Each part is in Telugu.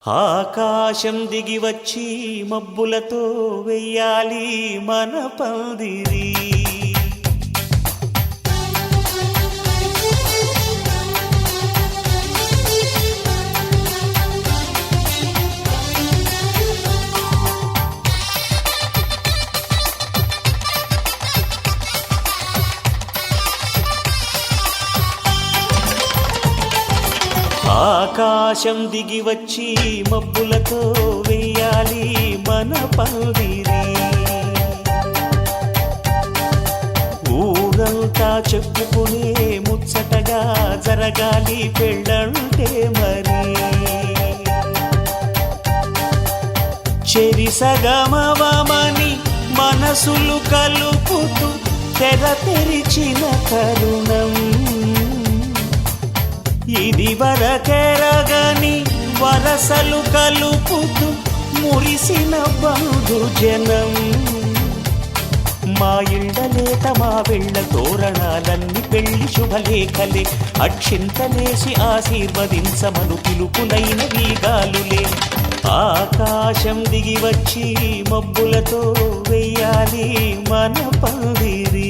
ఆకాశం దిగి వచ్చి మబ్బులతో వెయ్యాలి మన పందిరి. ఆకాశం దిగి వచ్చి మబ్బులతో వెయ్యాలి మన పందిరి. ఊరంతా చెప్పుకునే ముచ్చటగా జరగాలి పెళ్ళంటే మరి. చెరిసగమవమని మనసులు కలుపుతూ తెర తెరిచిన తరుణం ఇది వరకెరగని వరసలు కలుపుతూ మురిసిన బంధుజనం. మా ఇళ్ళలేత మా వెళ్ళ తోరణాలన్నీ పెళ్లి శుభలేఖలే. అక్షింతలేసి ఆశీర్వదించమను పిలుపులైన వీగాలులే. ఆకాశం దిగి వచ్చి మబ్బులతో వెయ్యాలి మన పందిరి.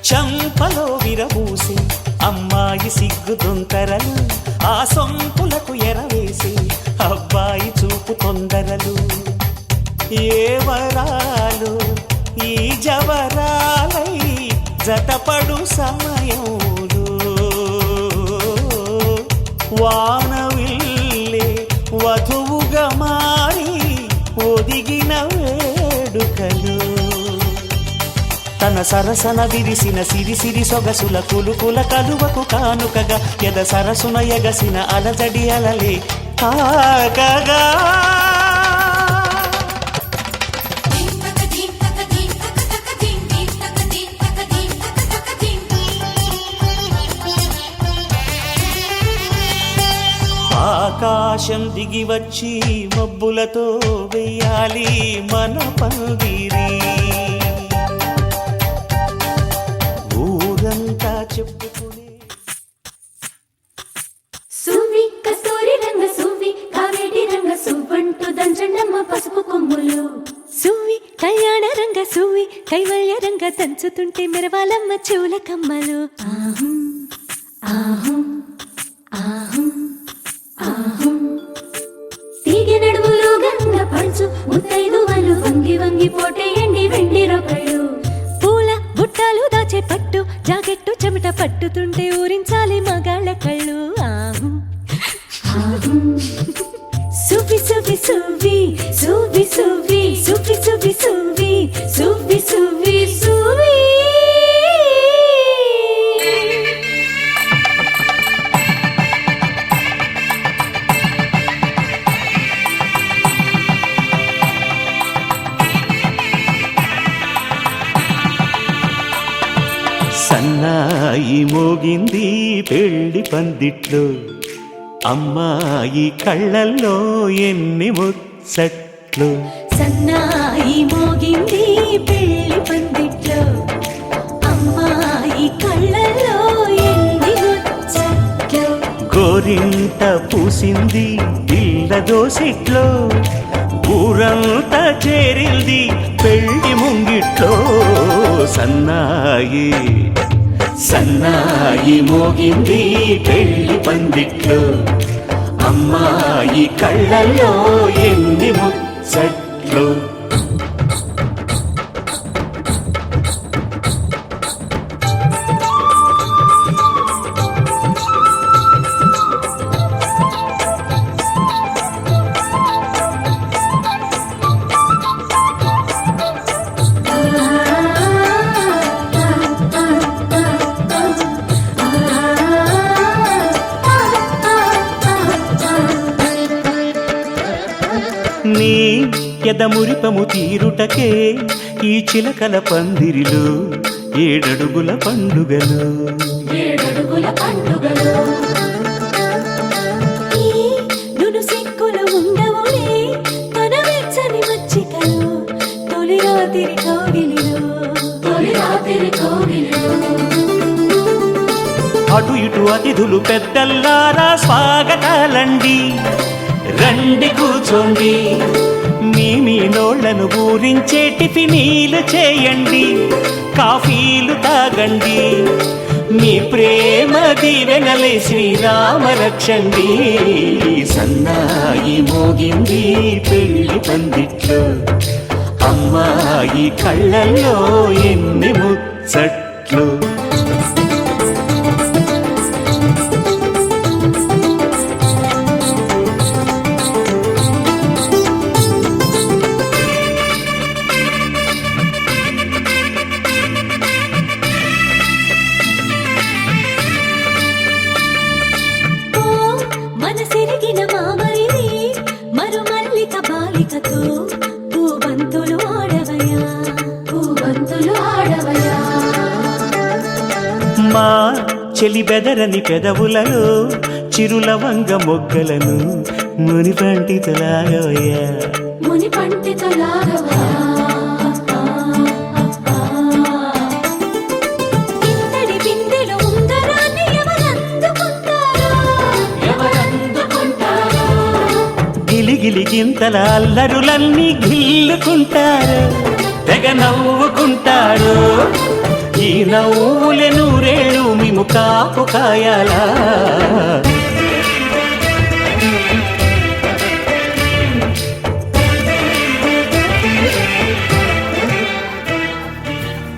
చంపలో విరబూసి అమ్మాయి సిగ్గు దొంతరలు, ఆ సొంపులకు ఎరవేసి అబ్బాయి చూపు తొందరలు. ఏ వరాలు ఈ జవరాలై జతపడు సమయంలో వానవిల్లే వధువుగా మారి ఒదిగిన వేడుకలు. తన సరసన విరిసిన సిరిసిరి సొగసుల కులుకుల కలువకు కానుకగా ఎద సరసున ఎగసిన అలజడి అలలే ఆగగా. ఆకాశం దిగి వచ్చి మబ్బులతో వెయ్యాలి మన పందిరి. ఊరంతా చెప్పుకునే సువి కస్తూరి రంగ సువి కావేటి రంగ సువ్వంటూ దంచండమ్మ పసుపు కొమ్ములు. సువి కళ్యాణ రంగ సువి కైవల్య రంగ దంచుతుంటే మెరవాలమ్మ చెవుల కమ్మలు. ఆహం ఆహం ఆహం ఆహం తీగె నడుములు గంగ పంచు ముత్తైదువలు వంగి వంగి పోటేయండి వెండి రొకళ్ళు. పూల బుట్టాలు దాచే పట్టు జాకెట్టు చెమట పట్టుతుంటే ఊరించాలి మగాళ్ళ కళ్ళు. ఆహం ఆహం సువి సువి సువి సువి సువి సువి సువి సువి సువి సువి సువి. సన్నాయి మోగింది పెళ్లి పందిట్లో, అమ్మాయి కళ్ళల్లో ఎన్ని ముచ్చట్లు. సన్నాయి మోగింది పెళ్లి పందిట్లో, అమ్మాయి కళ్ళల్లో ఎన్ని ముచ్చట్లు. గోరింట పూసింది పిల్ల దోసిట్లో, ఊరంతా చేరింది పెళ్లి ముంగిట్లో. సన్నాయి సన్నాయి మోగింది పెళ్లి పందిట్లో, అమ్మాయి కళ్ళల్లో ఎన్ని ముచ్చట్లు. నీ ఎదమురిపము తీరుటకే ఈ చిలకల పందిరిలో ఏడడుగుల పండుగలు ఏడడుగుల పండుగలు ఈ నును సిక్కులు ఉండవులే తన వెచ్చని మచ్చికలు తొలి రాత్రి కోగిలిలో అటు ఇటు అతిథులు పెద్దల్లారా స్వాగతాలండి రండి కూర్చోండి మీ నోళ్లను ఊరించే టిఫినీలు చేయండి కాఫీలు తాగండి మీ ప్రేమ దీవెనలే శ్రీరామ రక్షండి సన్నాయి మోగింది పెళ్లి పందిట్లో అమ్మాయి కళ్ళల్లో ఎన్ని ముచ్చట్లు మనసిరిగిన మామరిది మరుమల్లిక బాలికతో పూబంతులు ఆడవయా మా చెలి బెదరని పెదవులలో చిరులవంగ మొగ్గలను మునిపంటితలాగవయ్యా ముని పండితులాగవయా ఇంతటి బిందెలో ఉంగరాన్ని ఎవరందుకుంటారో గిలిగిలి గింతల అల్లరులన్నీ గిల్లుకుంటారు తెగ నవ్వుకుంటారు ఈ నవ్వులే నూరేళ్ళు మేము కాపు కాయాలా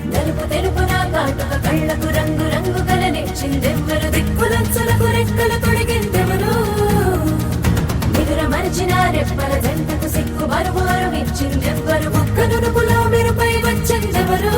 నలుపు తెలుపున కాటుక కళ్ళకు రంగు రంగు కలనిచ్చిందెవ్వరు దిక్కులచ్చులకు రెక్కలు తొడిగిందెవరు నిదుర మరిచిన రెప్పల జంటకు సిక్కు మరుమారు ఇచ్చిందెవ్వరు ఒక్క నునుపులో మెరుపై వచ్చిందెవరు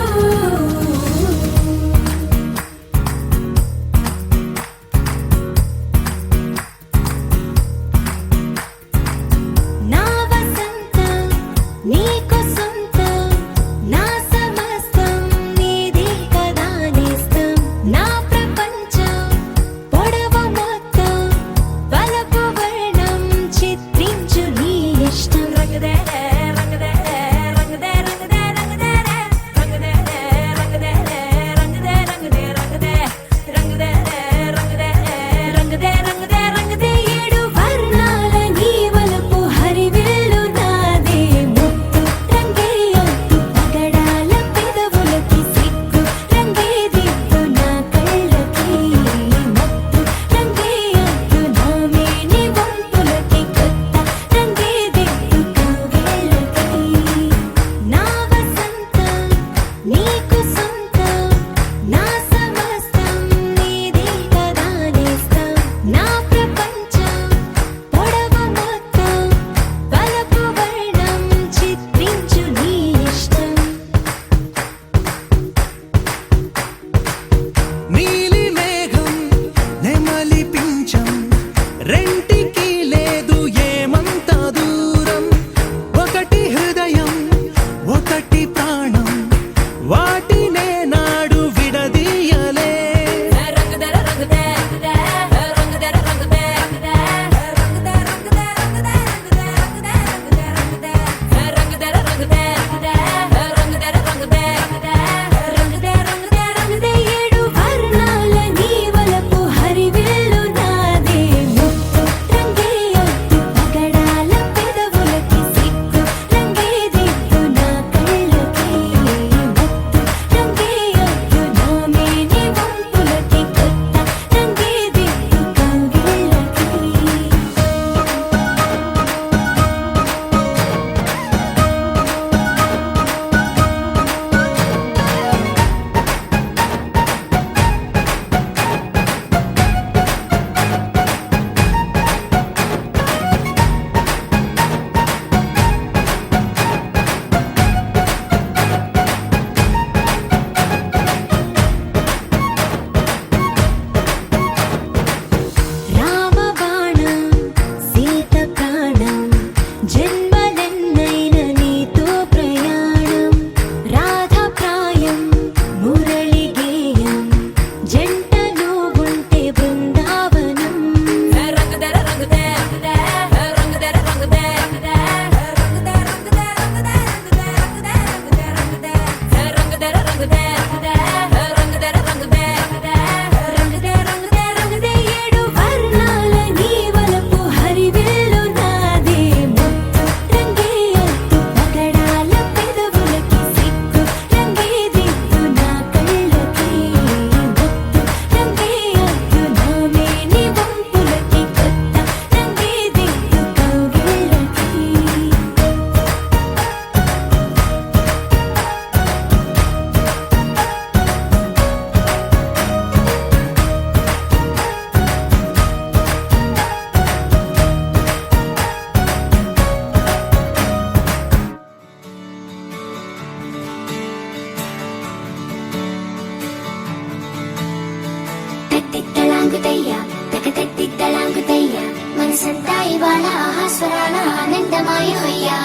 తలాంగుతయ్య తకతెత్తిద్దలాంగుతయ్య మనసంతా ఇవాళ ఆహాస్వరాల ఆనందమాయ హొయ్యా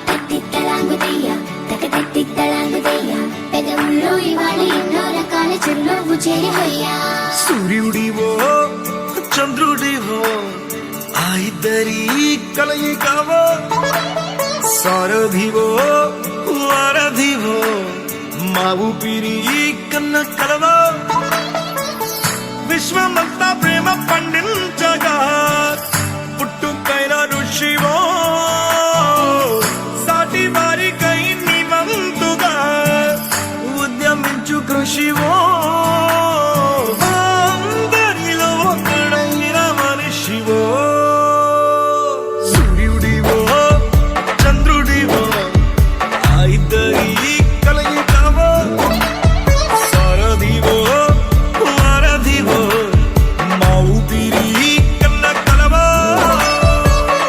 తత్తిద్దలాంగుతయ్య తకతెత్తిద్దలాంగుతయ్య పెదవుల్లో ఇవాళ ఎన్నో రకాల చిరునవ్వు చేరి హొయ్యా సూర్యుడివో చంద్రుడివో ఆ ఇద్దరి కలయికవో సారథివో వారధివో మా ఊపిరి కన్న కలవో విశ్వమంతా ప్రేమ పండించగా పుట్టుకైన ఋషివో సాటి వారికై నివంతుగా ఉద్యమించు కృషివో అందరిలో ఒకడైన మనిషివో సూర్యుడివో చంద్రుడివో ఆ ఇద్దరి కలయికవో సారథివో వారధివో మా ఊపిరి కన్న కలవో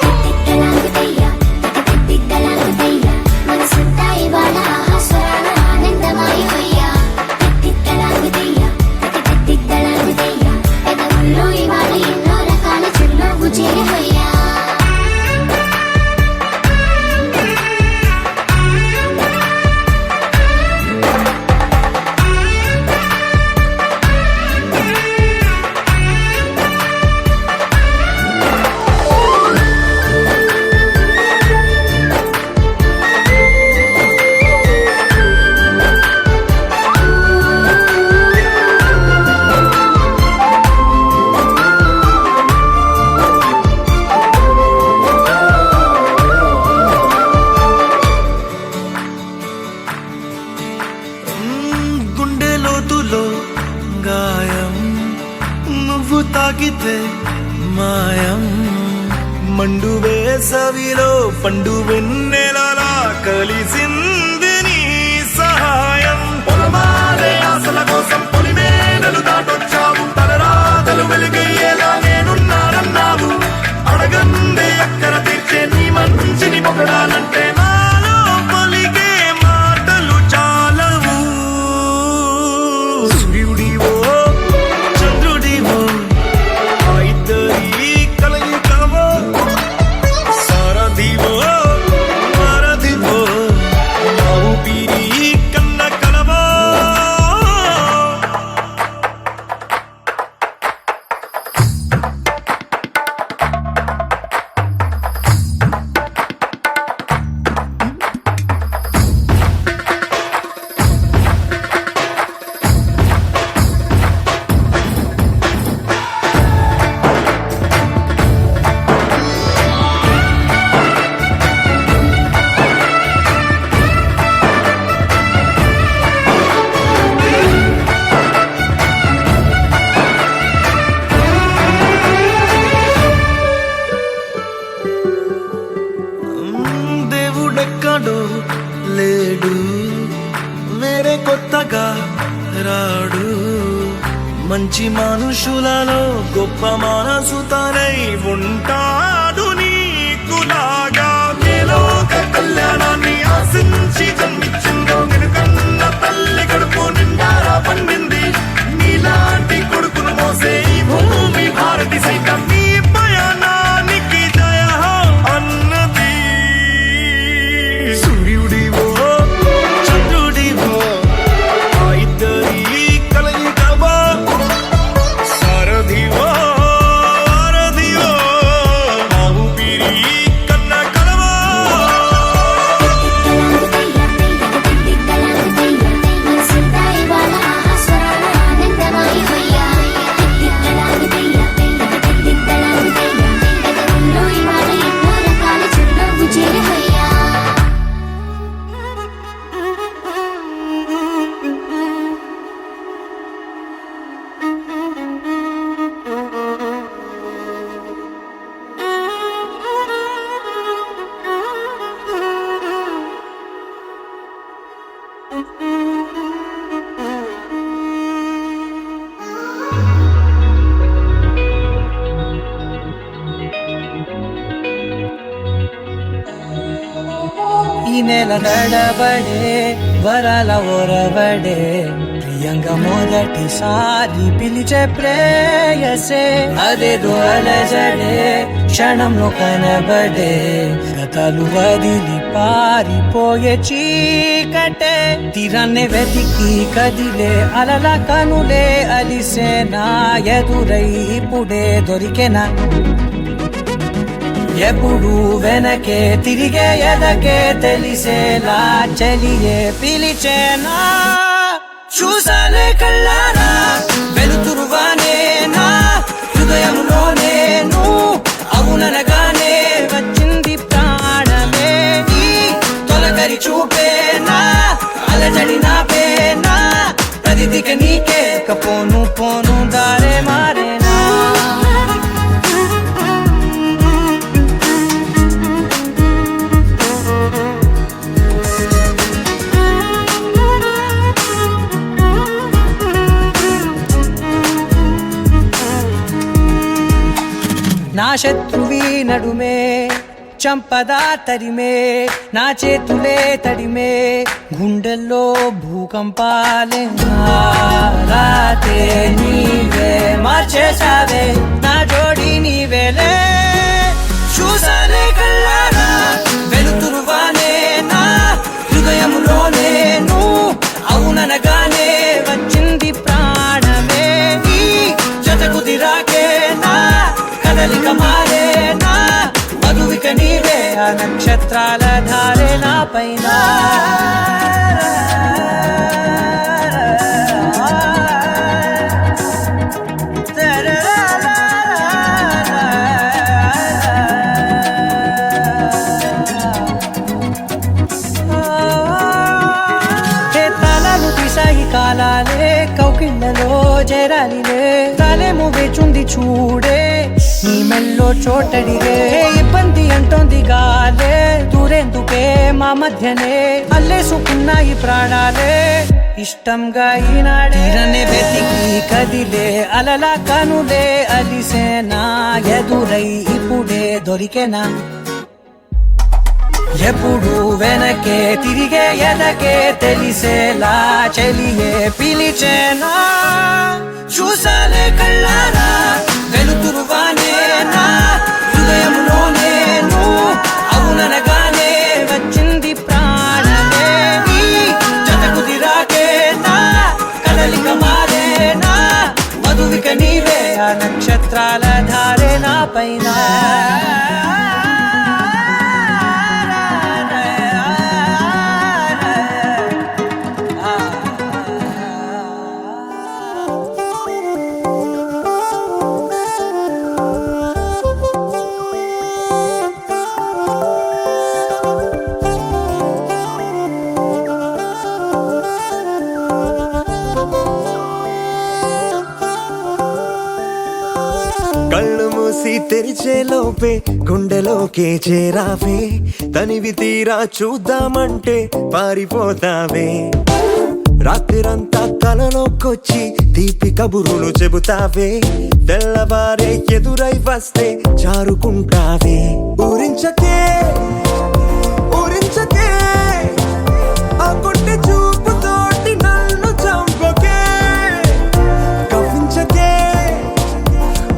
తత్తిద్దలాంగుతయ్య తకతెత్తిద్దలాంగుతయ్య మనసంతా ఇవాళ ఆహాస్వరాల ఆనందమాయ హొయ్యా తత్తిద్దలాంగుతయ్య తకతెత్తిద్దలాంగుతయ్య పెదవుల్లో ఇవాళ ఎన్నో రకాల చిరునవ్వు చేరి హొయ్యా గుండె లోతులో గాయం నువ్వు తాకితే మాయం మండు వేసవిలో పండు వెన్నెలలా కలిసింది నీ సహాయం పొలమారే ఆశల కోసం పొలిమేనలు దాటొచ్చావు తలరాతలు వెలుగయ్యేలా నేనున్నానన్నావు అడగందే అక్కర తీర్చే నీ మంచిని పొగడాలంటే నాలో పలికే మాటలు చాలవు సూర్యుడివో చంద్రుడివో ఆ ఇద్దరి కలయికవో సారథివో వారధివో మా ఊపిరి కన్న కలవో దేవుడెక్కడో లేడు వేరే కొత్తగా రాడు మంచి మనుషులలో గొప్ప మనసు తనై ఉంటాడు నీకులాగా లోక కళ్యాణాన్ని ఆశించి జన్మించిందో వెనుకన్న తల్లి కడుపు నిండారా పండింది నీలాంటి కొడుకును మోసే ఈ భూమి భారతి సైతం నీ పయనానికి జయ అన్నది సూర్యుడివో చంద్రుడివో ఆ ఇద్దరి కలయికవో సారథివో వారధివో మా ఊపిరి కన్న కలవో ఈ నెల నడబడే వరాల ఒరబడే ప్రియంగా మొదటిసారి పిలిచే ప్రేయసే అదేదో అలజడే క్షణంలో కనబడే గతాలు వదిలి పారిపోయే చీకటే తీరాన్ని వెతికి కదిలే అలల కనులే అలిసే నా ఎదురై ఇప్పుడే దొరికెనా ఎప్పుడు వెనకే తిరిగే ఎదకే తెలిసేలా చలియే పిలిచేనా చూసానే కళ్ళారా వెలుతురువానే నా హృదయంలో నేను అవుననగానే వచ్చింది ప్రాణమే ఈ తొలకరి చూపేనా అలజడి నా పేనా ప్రతిదిక నీకే పోను పోను దారే మారేనా నా శత్రువి నడుమే చంపదా తరిమే నా చేతులే తడిమే గుండెల్లో భూకంపాలే రాతే నీవే మార్చేసావే నా జోడి నీవేలే చూసానే కళ్ళారా వెలుతురువానే నా హృదయంలో నేను అవుననగానే వచ్చింది ప్రాణమే ఈ జతకు దిరాకే నా కదలిక మారేనా మధువిక నీవే ఆ నక్షత్రాల ధారే నా పైన తాళాలు తీసాయి కాలాలే కౌకిళ్ళలో చేరాలిలే తాలేమో వేచుంది చూడే నీ మెల్లో చోటడిగే ఇబ్బంది అంటోంది గాలే దూరేందుకే మా మధ్యనే అల్లేసుకున్నాయి ప్రాణాలే ఇష్టంగా ఈనాడేనే వెతికి కదిలే అలల కనులే అలిసేనా ఎదురై ఇప్పుడే దొరికెనా ఎప్పుడు వెనకే తిరిగే ఎదకే తెలిసేలా చెలియే పిలిచేనా చూసాలే కళ్ళారా వెలుతురువానే నా హృదయంలో నేను అవుననగానే వచ్చింది ప్రాణమే ఈ జతకు దిరాకే నా కదలిక మారేనా మధువిక నీవే ఆ నక్షత్రాల ధారే నా పైన కళ్ళు మూసి తెరిచే లోపే గుండెలోకే చేరావే తనివి తీరా చూద్దామంటే పారిపోతావే రాత్రిరంతా కలలోకొచ్చి తీపి కబురులు చెబుతావే తెల్లవారే ఎదురై వస్తే జారుకుంటావే ఊరించకే ఊరించకే ఆ కొట్టే చూపుతోటి నన్ను చంపకే కవ్వించకే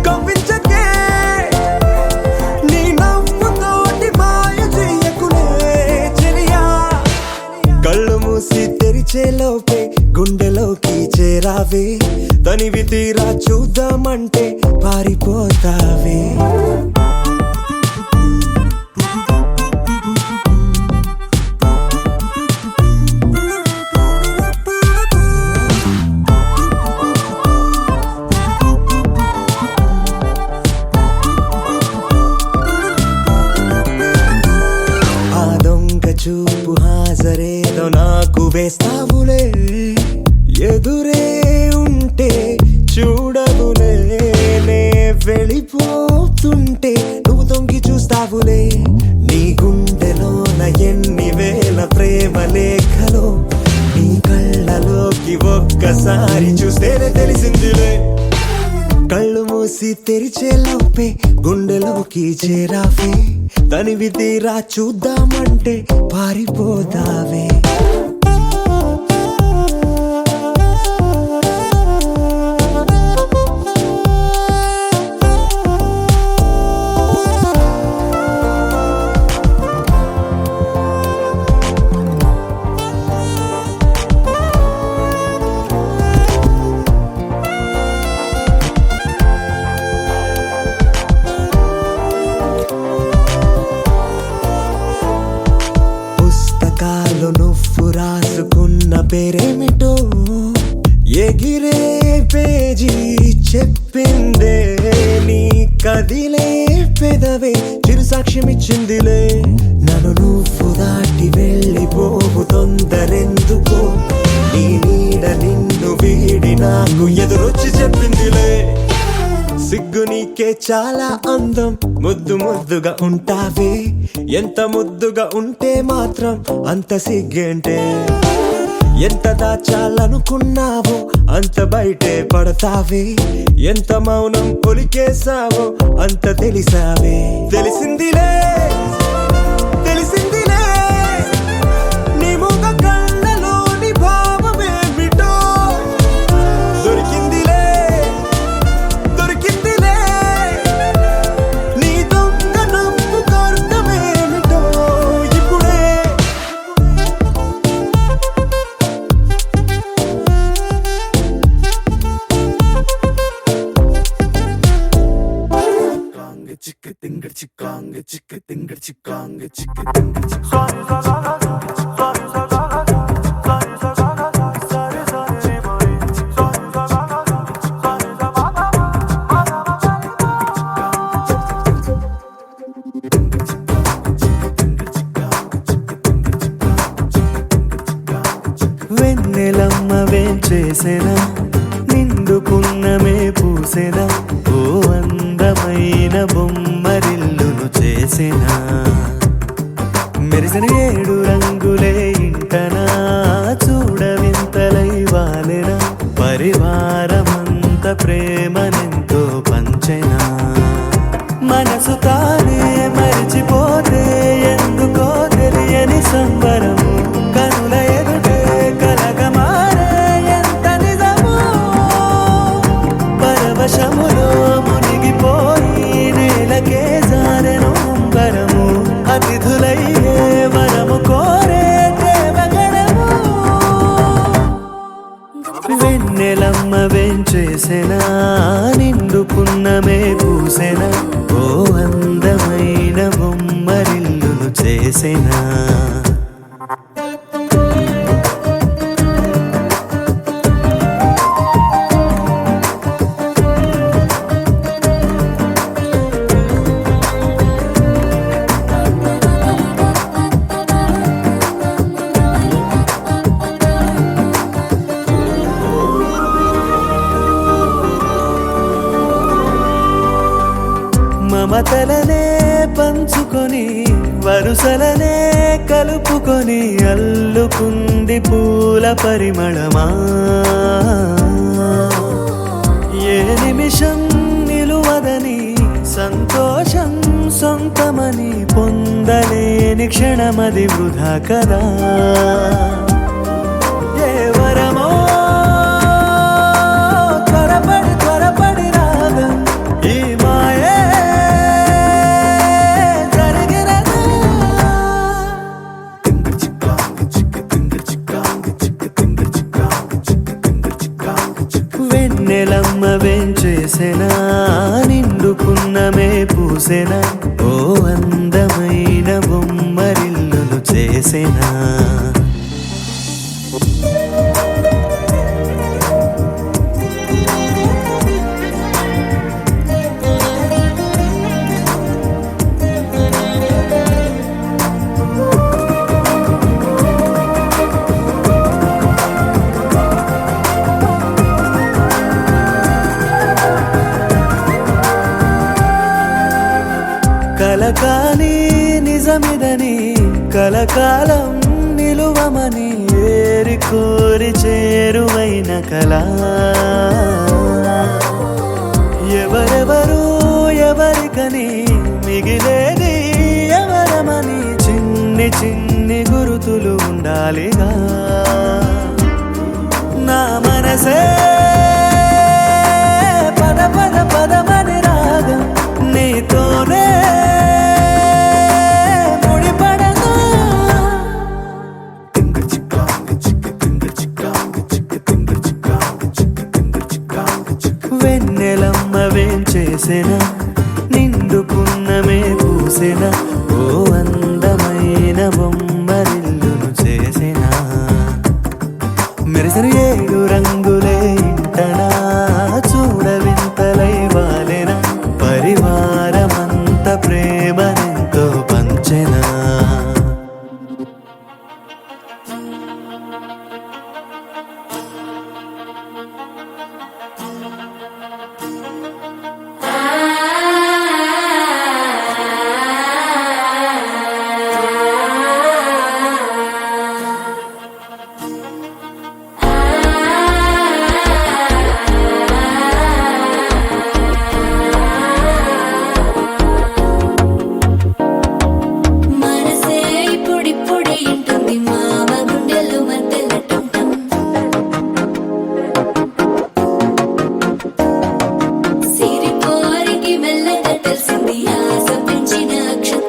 కవ్వించకే నీ నవ్వుతోటి మాయ చెయ్యకునే చెలియా కళ్ళు మూసి తెరిచే లోపే గుండెలోకి చేరావే తనివి తీరా చూద్దామంటే పారిపోతావే ఆ దొంగ చూపు హాజరేదో నాకు వేస్తావులే ఎదురే ఉంటే చూడవులే నే వెళ్ళిపోతుంటే నువ్వు తొంగి చూస్తావులే నీ గుండెలోన ఎన్ని వేల ప్రేమ లేఖలో నీ కళ్ళలోకి ఒక్కసారి చూస్తేనే తెలిసిందిలే కళ్ళు మూసి తెరిచే లోపే గుండెలోకి చేరావే తనివి తీరా చూద్దామంటే పారిపోతావే పేరేమిటో ఎగిరే పేజీ చెప్పిందే నీ కదిలే పెదవే చిరు సాక్ష్యమిచ్చిందిలే నన్ను నువ్వు దాటి వెళ్ళిపోవు తొందరెందుకో నీ నీడ నిన్ను వీడి నాకు ఎదురొచ్చి చెప్పిందిలే సిగ్గు నీకే చాలా అందం ముద్దు ముద్దుగా ఉంటావే ఎంత ముద్దుగా ఉంటే మాత్రం అంత సిగ్గేంటే ఎంత దాచాలనుకున్నావో అంత బయటే పడతావే ఎంత మౌనం ఒలికేసావో అంత తెలిసావే తెలిసిందిలే తెలిసిందిలే నీ ముఖ కళ్ళలోని భావమేమిటో దొరికిందిలే దొరికిందిలే నీ దొంగ నవ్వు కారణమేమిటో ఇప్పుడే చిక్క తింగర్ చిక్కాంగ చిక్క తింగర్ చిక్కాంగ చిక్క తింగర్ వెన్నెలమ్మ వేంచేసెనా నిండుకున్నమే పూసెనా ఓ అందమైన బొమ్మరిల్లును చేసెనా మెరిసిన 7 రంగులే ఇంటనా చూడవింతలై వాలెనా పరివారమంత ప్రేమనెంతో పంచెనా మనసు తానే మరిచిపోతే ఎందుకో తెలియని సంబరము కనుల ఎదుటే కలగమారే ఎంత నిజము పరవశములో మునిగిపోయి నేలకే జారెను అంబరము అతిథులయ్యే వరము కోరే దేవగణము వెన్నెలమ్మ వేంచేసెనా నిండుకున్నమే పూసెనా ఓ అందమైన బొమ్మరిల్లును చేసెనా మమతలనే పంచుకొని వరుసలనే కలుపుకొని అల్లుకుంది పూల పరిమళమా ఏ నిమిషం నిలువదని సంతోషం సొంతమని పొందలేని క్షణమది వృధా కదా ఏ వరమో త్వరపడి త్వరపడి రాగం ఈ మాయే వెన్నెలమ్మ వేంచేసెనా నిండుకున్నమే పూసెనా ఓ అందమైన బొమ్మరిల్లును చేసెనా కలకాని నిజమిదని కలకాలం నిలువమని ఏరి కోరి చేరువైన కళ ఎవరెవరు ఎవరికని మిగిలేది ఎవరమని చిన్ని చిన్ని గురుతులు ఉండాలిగా నా మనసే పద పద పదమని రాగం నీతోనే ముడిపడగా వెన్నెలమ్మ వేంచేసెనా నిండుకున్నమే పూసెనా ఓ అందమైన బొమ్మరిల్లును చేసెనా మెరిసిన 7 రంగులే ఇంటనా చూడవింతలై వాలెనా పరివారమంత ప్రేమనెంతో పంచెనా మనసే ఇప్పుడిప్పుడే ఇంటుంది మామ గుండెలు మధ్యల టం సిరిపోరికి మెల్లగా తెలిసింది ఆశ పెంచిన అక్షత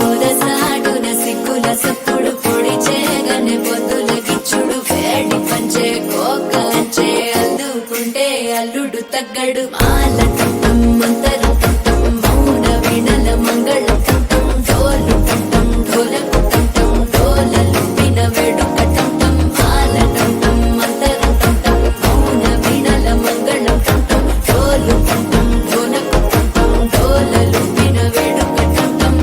పొదసాటున సిగ్గుల సప్పుడు పొడి చేయగానే పొద్దుల గిచ్చుడు వేడి పంచే కోకలంచే అల్లుకుంటే అల్లుడు తగ్గడు మాల టం మంతరు టం మౌన వినల మంగళ టం డోలు టం డోలకు టం డోలలు విన వేడుక టం మాల టం మంతరు టం మౌన వినల మంగళ టం డోలు టం డోలకు టం డోలలు విన వేడుక టం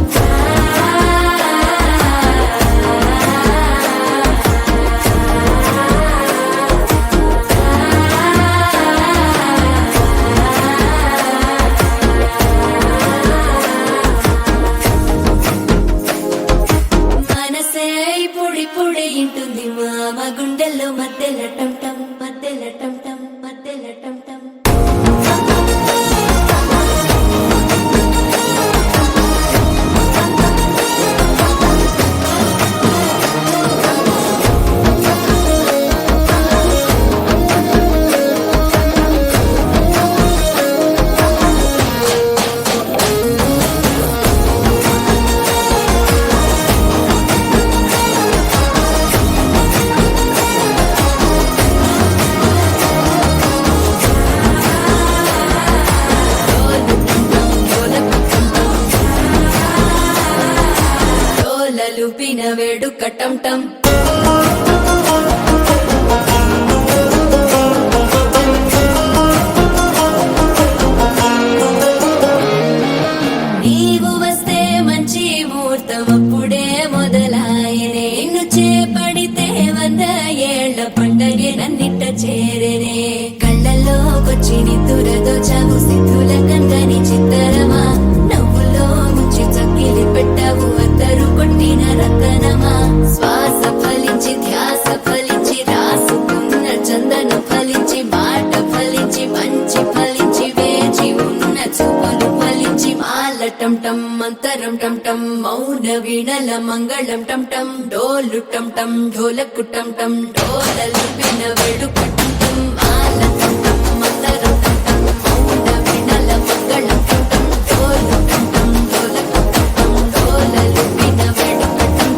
మనసే ఇప్పుడిప్పుడే ఇంటుంది మామ గుండెల్లో మధ్యల టం మధ్యల టం మధ్యల టం డోలలు పిన వేడుక టం నీవు వస్తే మంచి ముహూర్తం అప్పుడే మొదలాయనే నిన్ను చేపడితే 100 ఏళ్ల పండగే నన్నిట్ట చేరేనే కళ్ళల్లోకొచ్చి నిద్దురదోచావు సిద్ధుల కందని చిత్తరమా నవ్వులో ముంచి చక్కిలి పెట్టావు అద్దరు కొట్టిన రతనమా శ్వాస ఫలించి ధ్యాస ఫలించి రాసుకున్న చందన ఫలించి మాట ఫలించి మంచి ఫలించి వేచి ఉన్న చూపులు ఫలించి మాల టం మంతరం టం మౌన వీణల మంగళం టం డోలు టం ఢోలకు టం డోలలు విన వేడుక టం మాల టం మంతరం టం మౌన వీణల మంగళం టం డోలు టం ఢోలకు టం డోలలు విన వేడుక టం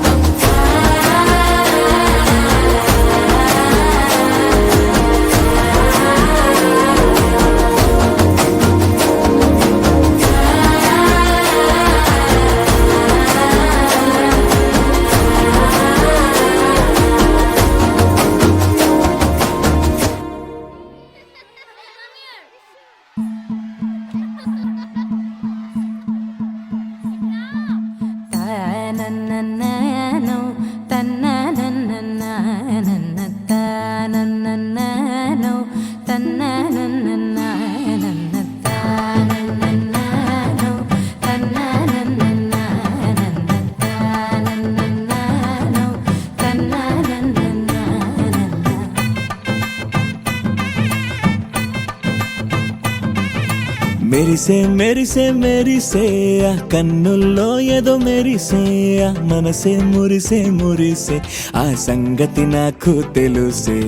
మెరిసే మెరిసే మెరిసే ఆ కన్నుల్లో ఏదో మెరిసే ఆ మనసే మురిసే మురిసే ఆ సంగతి నాకు తెలుసే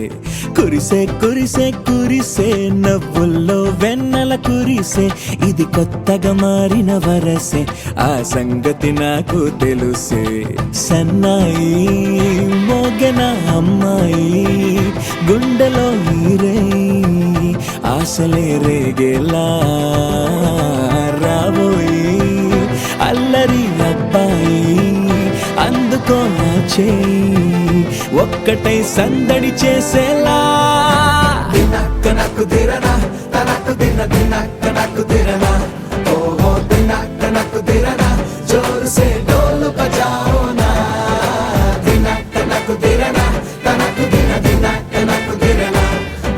కురిసే కురిసే కురిసే నవ్వుల్లో వెన్నెల కురిసే ఇది కొత్తగా మారిన వరసే ఆ సంగతి నాకు తెలుసే సన్నాయి మోగెన అమ్మాయి గుండెలో ఈరే ఆశలే రేగేలా రాబోయి అల్లరి అబ్బాయి అందుకో నా చేయి ఒక్కటై సందడి చేసేలా దినక్క నాకు దిరనా తనకు దిన దినక్క నాకు దిరనా ఓహో దినక్క నాకు దిరనా జోరు సే డోలు బజాओ నా దినక్క నాకు దిరనా తనకు దిన దినక్క నాకు దిరనా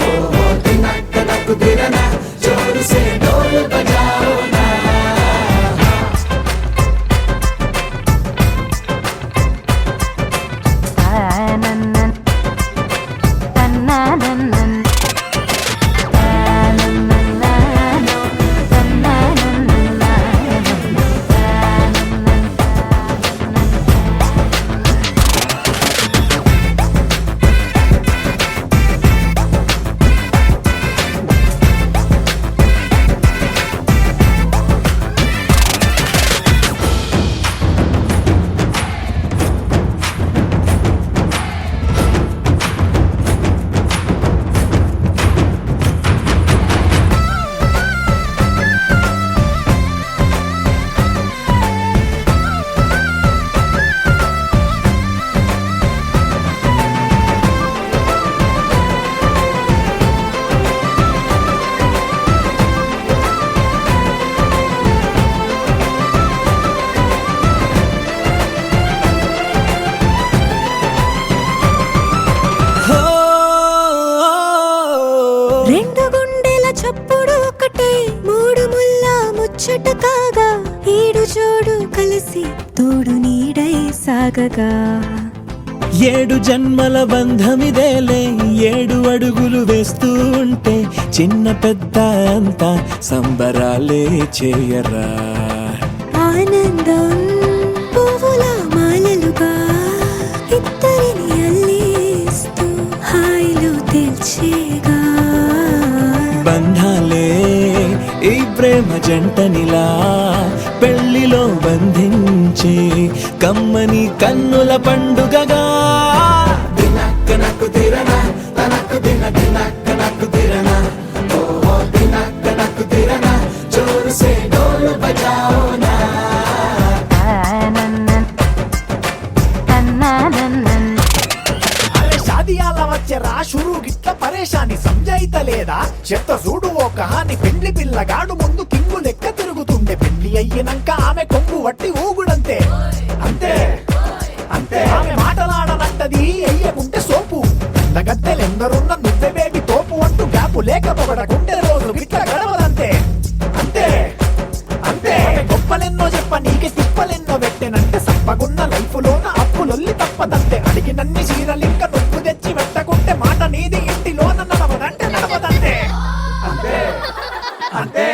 ఓహో దినక్క నాకు దిరనా జోరు సే డోలు బజాओ నా రెండు గుండెల చప్పుడు ఒకటై మూడు ముల్ల ముచ్చట కాగా ఈడు జోడు కలిసి తోడు నీడై సాగగా ఏడు జన్మల బంధమిదేలే ఏడు అడుగులు వేస్తూ ఉంటే చిన్న పెద్ద అంతా సంబరాలే చేయరా ఆనందం పువ్వుల మాలలుగా ఇద్దరిని అల్లేస్తూ హాయిలో తెల్చేగా బంధాలే ఈ ప్రేమ జంటనిలా పెళ్లిలో బంధించే కమ్మని కన్నుల పండుగగా దినక్క నాకు దిరనా తనకు దిన దినక్క నాకు దిరనా ఓహో దినక్క నాకు దిరనా జోరు సే డోలు బజాओ నా అరే షాదియాల వచ్చెరా షురు గిట్ల పరేషాని సంజాయితలేదా చెత్త చూడు ఓ కహాని పెండ్లి పిల్లగాడు ముందు కింగు లెక్క తిరుగుతుండే పెళ్లి అయ్యినంక ఆమె కొంగు వట్టి ఊగుడంతే అంతే అంతే ఆమె మాటలాడనంటది అయ్యకుంటే సోపు గద్దెలెందరున్న నువ్వే బేబీ తోపు అంటూ గ్యాపు లేక పొగడకుంటే రోజు గిట్ల గడవదంతే అంతే అంతే ఆమె గొప్పలెన్నో చెప్ప నీకే తిప్పలెన్నో పెట్టెనంటే సప్పగున్న లైఫ్ లోన అప్పులొల్లి తప్పదంతే అడిగినన్ని చీరలింక నువ్వు తెచ్చి పెట్టకుంటే మాట నీది ఇంటిలోన నడవదంటే నడవదంతే అంతే అంతే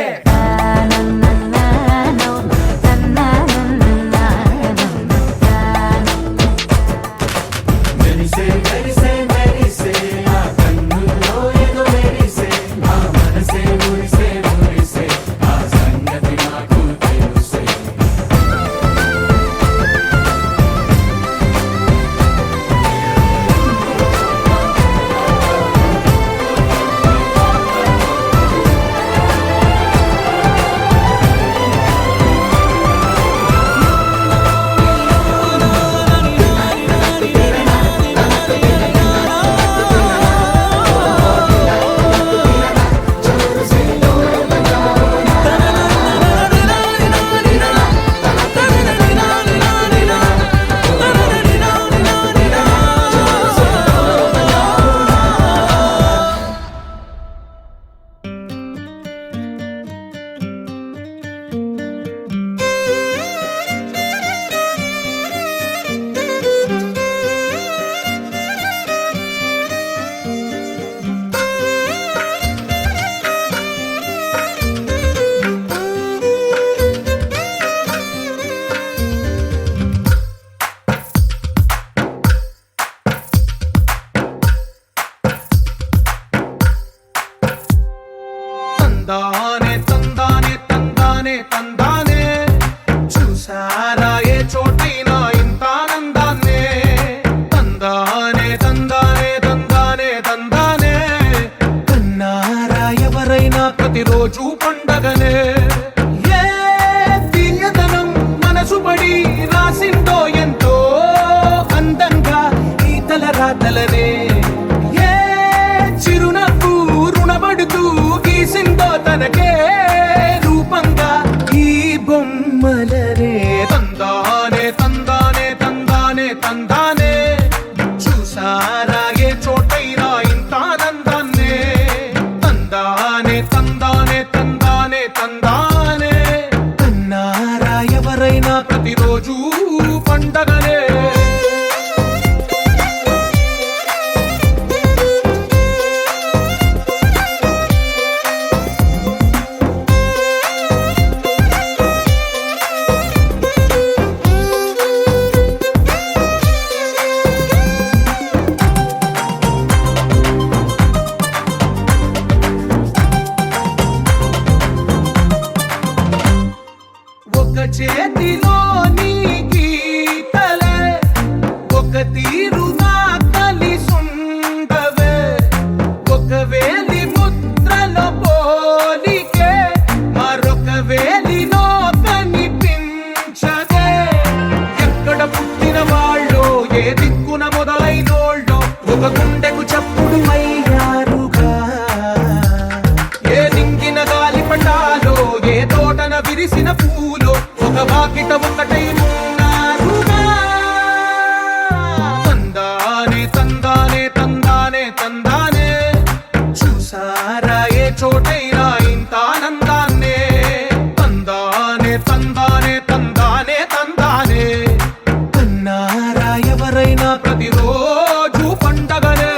ఎవరైనా ప్రతిరోజు పండగలే.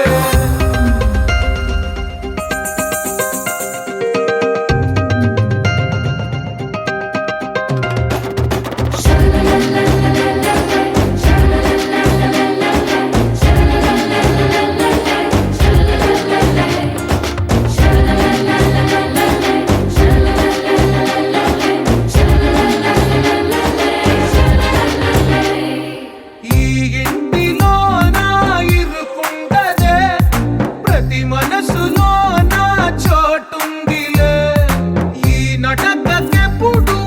ఈ ఇంటిలో నా ఇరుకుండదే, ప్రతి మనసులో నా చోటుందిలే. ఈ నటకెప్పుడు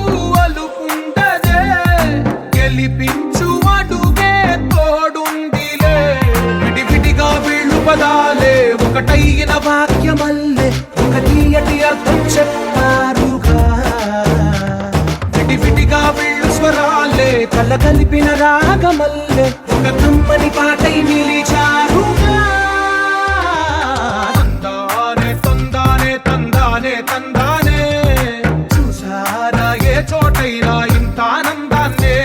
అలుకుండదే, గెలిపించు అడుగే తోడుందిలే. విడివిడిగా వీళ్ళు పదాలే ఒకటైన వాక్యమల్లే ఒక తీయటి అర్థం చెప్పారుగా. విడివిడిగా వీళ్ళు స్వరాలే కళ్ళ కలిపిన రాగమల్లే ఒక కమ్మని పాటై నిలిచారుగా. తందానే తందానే తందానే తందానే, చూసారా ఏ చోటైనా ఇంత ఆనందాన్నే.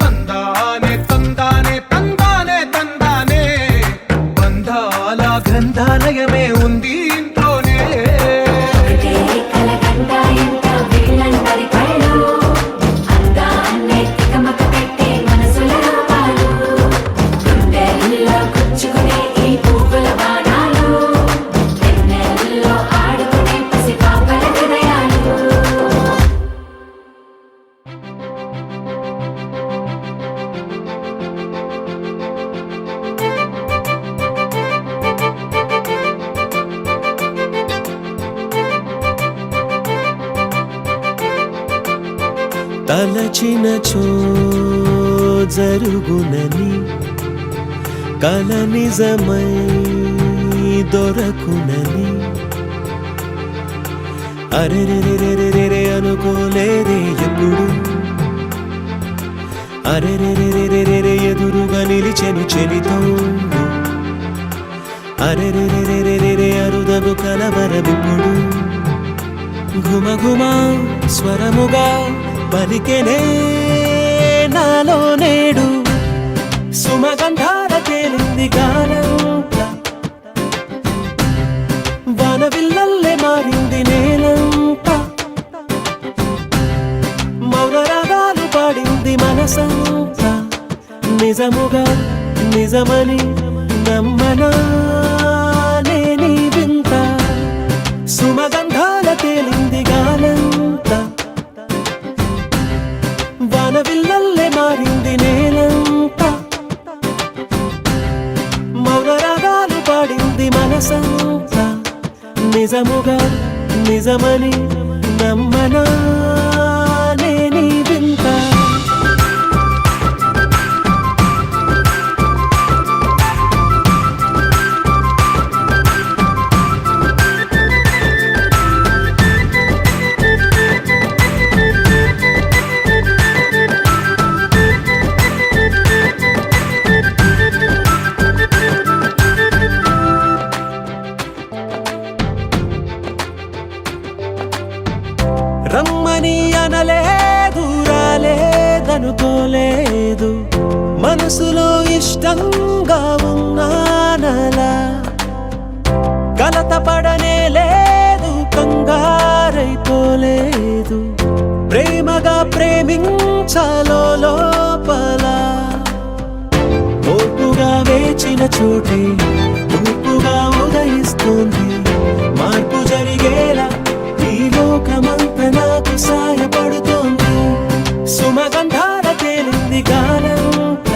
తందానే తందానే తందానే తందానే, బంధాల గ్రంథాలయమే ఉంది ఇంట్లోనే. ఒకటే కలగంట ఎంత వీళ్ళందరి కళ్ళు, అందాన్నే తికమక పెట్టే మనసుల రూపాలు, గుండెల్లో గుచ్చుకునే ఈ పువ్వుల బాణాలు, వెన్నెల్లో ఆడుకునే పసిపాపల హృదయాలు. తలచినచో జరుగునని, కల నిజమై దొరకునని, అరెరెరెరెరెరె అనుకోలేదే ఎప్పుడు. అరెరెరెరెరెరె ఎదురుగా నిలిచెను చెలితోడు. అరెరెరెరెరెరె అరుదగు కలవరమిప్పుడు. ఘుమఘుమ స్వరముగా పలికెనే నాలో నేడు. సుమగంధాల తేలింది గానంత, వానవిల్లల్లే మారింది నేలంత. మౌన రాగాలు పాడింది మనసంత, నిజముగా నిజమని నమ్మనా నేనీ వింత. సుమగంధాల తేలింది గానంత, వానవిల్లల్లే మారింది నేలంత. మౌన రాగాలు పాడింది మనసంత, నిజముగా నిజమని నమ్మనా నేనీ వింత. రమ్మని అనలేదు, రాలేదనుకోలేదు, మనసులో ఇష్టంగా ఉన్నానలా. కలత పడనే లేదు, కంగారైపోలేదు, ప్రేమగా ప్రేమించాలో లోపల. ఓపుగా వేచిన చోటే ఊపుగా ఉదయిస్తుంది, మార్పు జరిగేలా ఈ లోకమంత నాకు సాయపడుతోంది. సుమగంధాల తేలింది గానంత,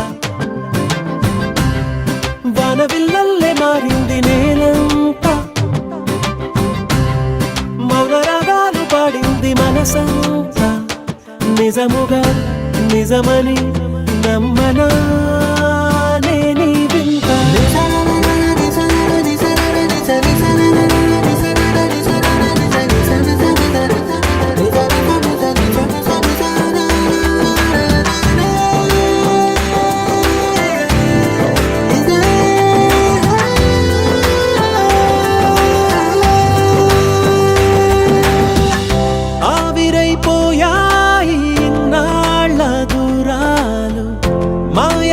వానవిల్లల్లే మారింది నేలంత. మౌన రాగాలు పాడింది మనసంత, నిజముగా నిజమని నమ్మనా నేనీ వింత. ఆవిరైపోయాయి ఇన్నాళ్ళ దూరాలు, మాయ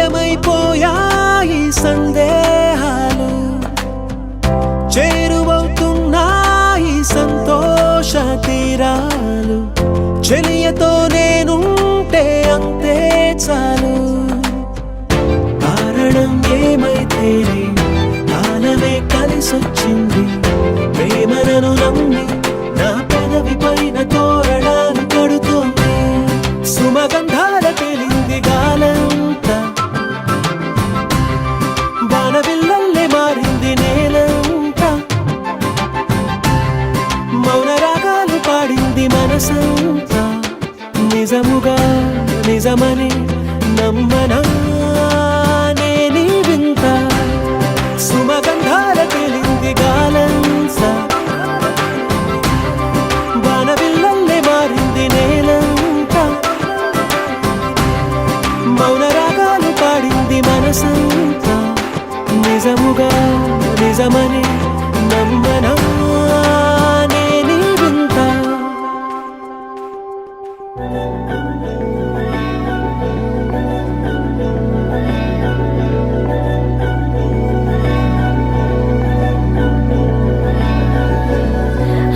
నిజముగా నిజమని నమ్మనా నేనీ వింత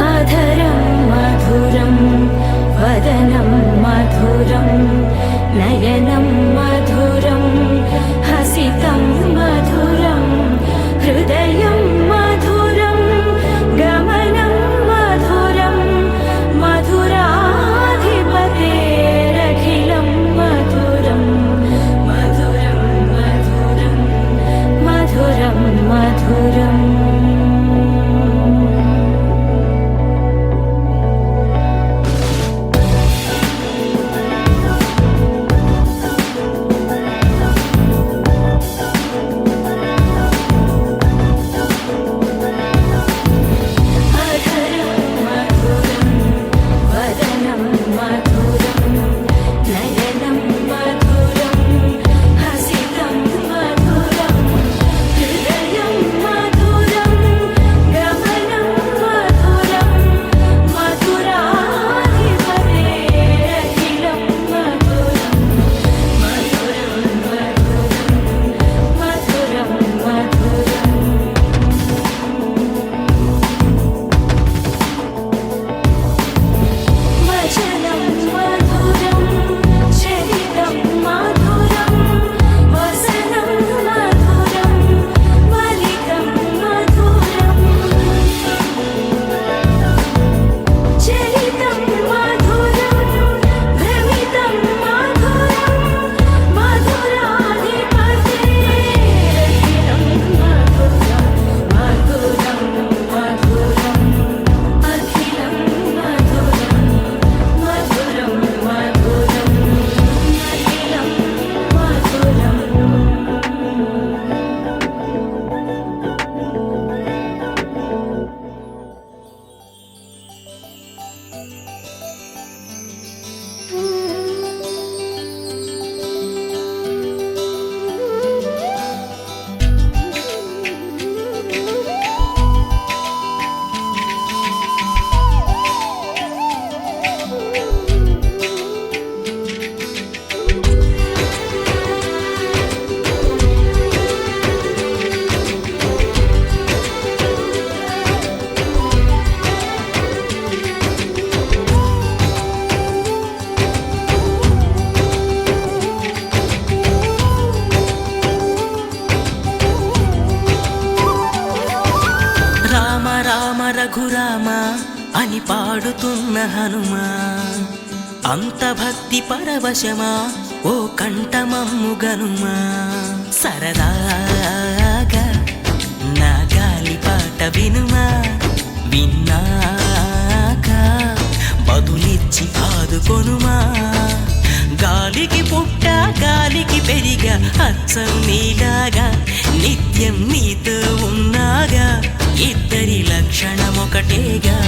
అధరం మధురం వదనం మధురం నయనం మధురం హసితం మధురం హృదయం మధురం గమనం మధురం మధురాధిపతేరఖిలం మధురం మధురం మధురం మధురం మధురం రఘురామ అని పాడుతున్న హనుమా అంత భక్తి పరవశమా ఓ కంఠమమ్ము గనుమా సరదాగా నా గాలి పాట వినుమా విన్నాక బదులిచ్చి ఆదుకొనుమా గాలికి పుట్ట గాలికి పెరిగా అచ్చం నీలాగా నిత్యం నీతో ఉన్నాగా ఇద్దరి లక్షణం ఒకటేగా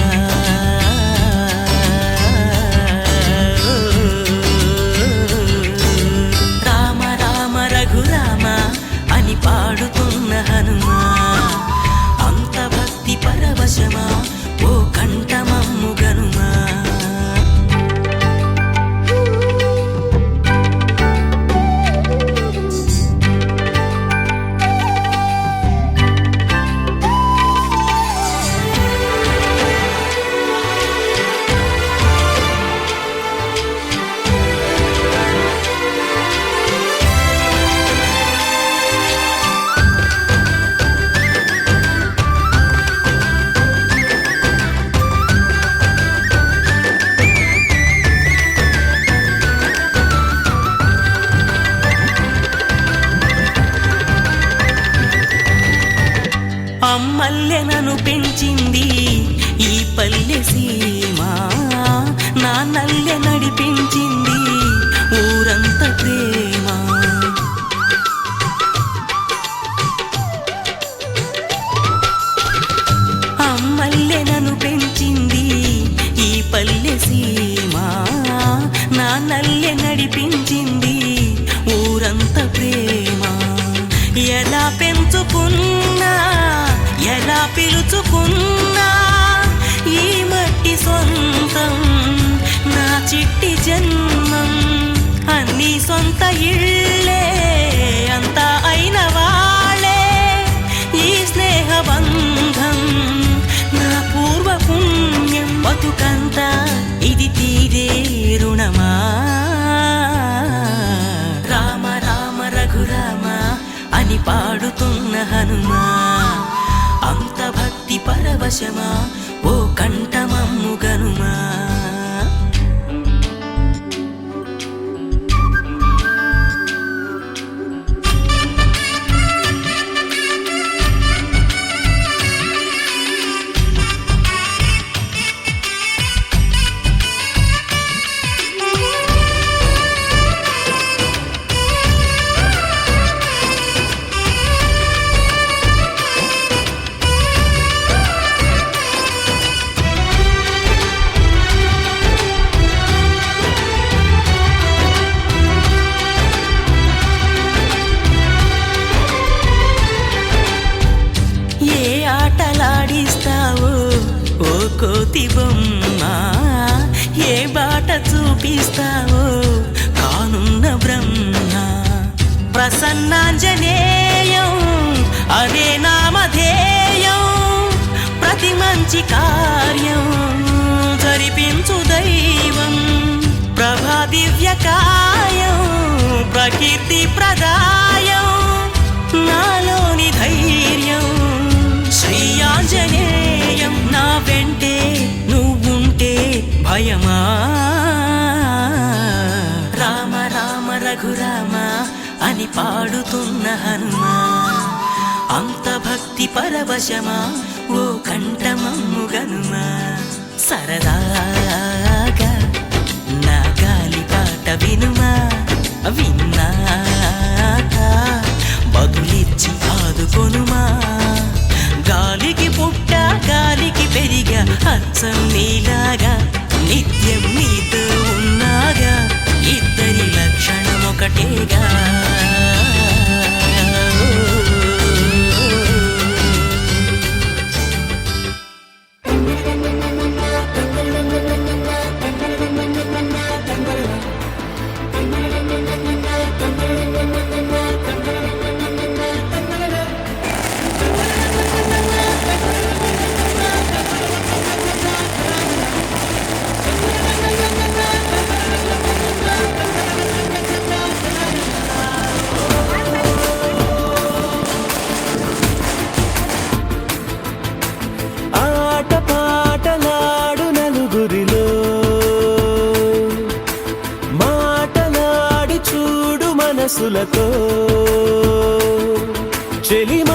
రామ రామ రఘురామ అని పాడుతున్న హనుమా అంత భక్తి పరవశమా ఓ కంఠమమ్ము గనుమా అమ్మల్లె నన్ను పెంచింది ఈ పల్లె సీమ నాన్నల్లె నడిపించింది ఊరంత ప్రేమ అమ్మల్లె నన్ను పెంచింది ఈ పల్లె సీమ నాన్నల్లె నడిపించింది ఊరంత ప్రేమ ఎలా పెంచుకున్నా పిలుచుకున్నా ఈ మట్టి సొంతం నా చిట్టి జన్మం అన్ని సొంత ఇళ్ళే అంతా అయిన వాళ్ళే ఈ స్నేహ బంధం నా పూర్వ పుణ్యం బతుకంతా ఇది తీరే రుణమా రామ రామ రఘురామ అని పాడుతున్న హనుమా అంత భక్తి పరవశమా ఓ కంఠమమ్ము గనుమా కోతి బొమ్మ ఏ బాట చూపిస్తావో కానున్న బ్రహ్మ ప్రసన్నాంజనేయం అనే నామధేయం ప్రతి మంచి కార్యం జరిపించు దైవం ప్రభా దివ్యకాయం ప్రకీర్తి ప్రదాయం నాలోని ధైర్యం శ్రీ ఆంజనేయం నా వెంటే నువ్వుంటే భయమా రామ రామ రఘురామ అని పాడుతున్న హనుమా అంత భక్తి పరవశమా ఓ కంఠమమ్ము గనుమా సరదాగా నా గాలి పాట వినుమా విన్నాక బదులిచ్చి ఆదుకొనుమా గాలికి పుట్ట గాలికి పెరిగా అచ్చం నీలాగా నిత్యం నీతో ఉన్నాగా ఇద్దరి లక్షణం ఒకటేగా మనసులతో చెలిమ